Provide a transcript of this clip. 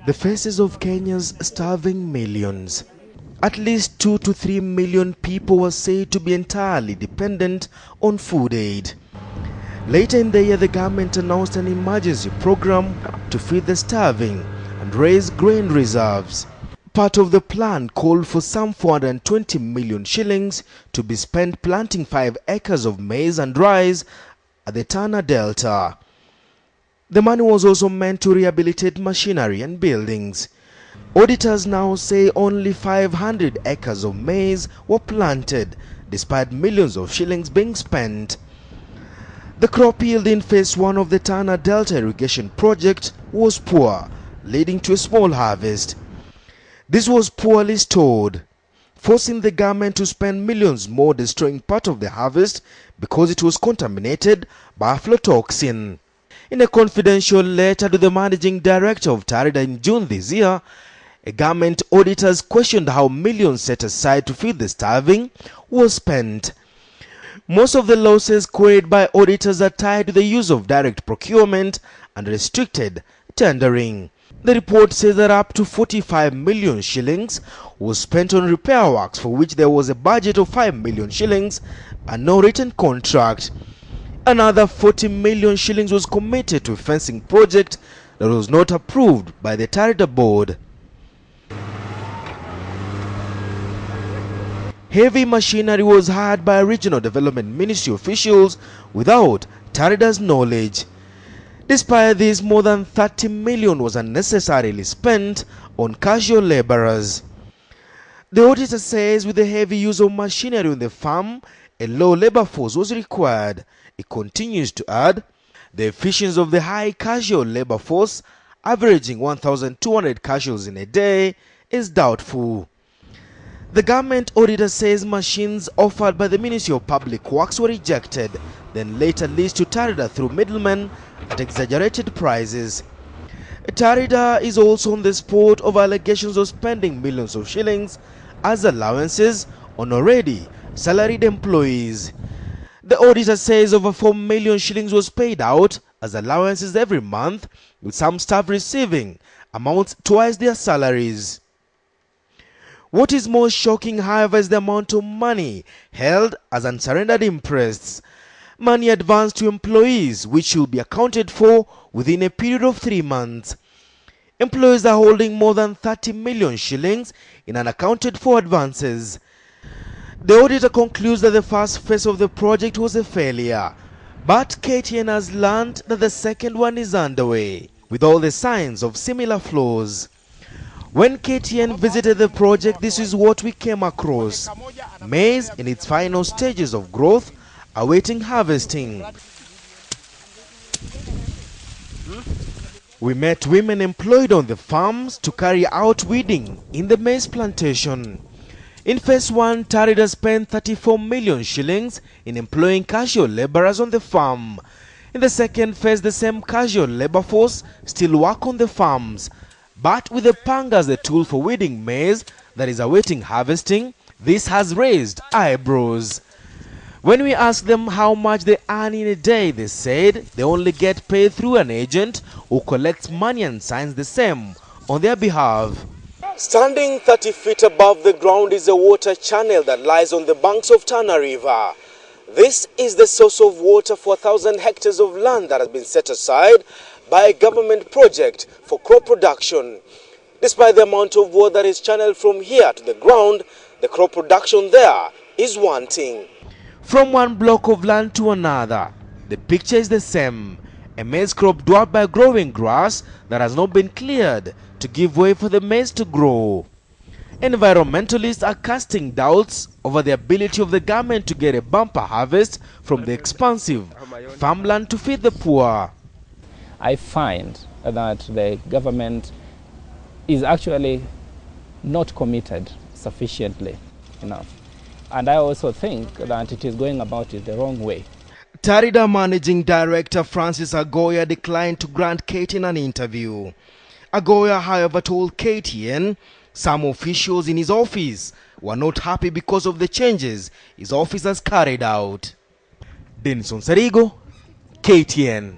The faces of Kenya's starving millions. At least 2 to 3 million people were said to be entirely dependent on food aid. Later in the year, the government announced an emergency program to feed the starving and raise grain reserves. Part of the plan called for some 420 million shillings to be spent planting 5 acres of maize and rice at the Tana Delta. The money was also meant to rehabilitate machinery and buildings. Auditors now say only 500 acres of maize were planted, despite millions of shillings being spent. The crop yield in phase 1 of the Tana Delta irrigation project was poor, leading to a small harvest. This was poorly stored, forcing the government to spend millions more destroying part of the harvest because it was contaminated by aflatoxin. In a confidential letter to the managing director of Tarda in June this year, a government auditors questioned how millions set aside to feed the starving was spent. Most of the losses queried by auditors are tied to the use of direct procurement and restricted tendering. The report says that up to 45 million shillings was spent on repair works for which there was a budget of 5 million shillings and no written contract. Another 40 million shillings was committed to a fencing project that was not approved by the Tarda board. Heavy machinery was hired by regional development ministry officials without Tarda's knowledge. Despite this, more than 30 million was unnecessarily spent on casual laborers. The auditor says with the heavy use of machinery on the farm, a low labor force was required. It continues to add, the efficiency of the high casual labor force, averaging 1,200 casuals in a day, is doubtful. The government auditor says machines offered by the Ministry of Public Works were rejected, then later leased to Tarda through middlemen at exaggerated prices. Tarda is also on the spot of allegations of spending millions of shillings as allowances on already salaried employees. The auditor says over 4 million shillings was paid out as allowances every month, with some staff receiving amounts twice their salaries. What is more shocking, however, is the amount of money held as unsurrendered interests. Money advanced to employees which should be accounted for within a period of 3 months. Employees are holding more than 30 million shillings in unaccounted for advances. The auditor concludes that the first phase of the project was a failure, but KTN has learned that the second one is underway, with all the signs of similar flaws. When KTN visited the project, this is what we came across: maize in its final stages of growth, awaiting harvesting. We met women employed on the farms to carry out weeding in the maize plantation. In phase 1, Tarda spent 34 million shillings in employing casual laborers on the farm. In the second phase, the same casual labor force still work on the farms, but with the panga as the tool for weeding maize that is awaiting harvesting. This has raised eyebrows. When we asked them how much they earn in a day, they said they only get paid through an agent who collects money and signs the same on their behalf. Standing 30 feet above the ground is a water channel that lies on the banks of Tana River. This is the source of water for 1,000 hectares of land that has been set aside by a government project for crop production. Despite the amount of water that is channeled from here to the ground, the crop production there is wanting. From one block of land to another, the picture is the same. A maize crop dwarfed by growing grass that has not been cleared to give way for the maize to grow. Environmentalists are casting doubts over the ability of the government to get a bumper harvest from the expansive farmland to feed the poor. I find that the government is actually not committed sufficiently enough. And I also think that it is going about it the wrong way. Tarda Managing Director Francis Agoya declined to grant KTN an interview. Agoya, however, told KTN some officials in his office were not happy because of the changes his office has carried out. Denison Sarigo, KTN.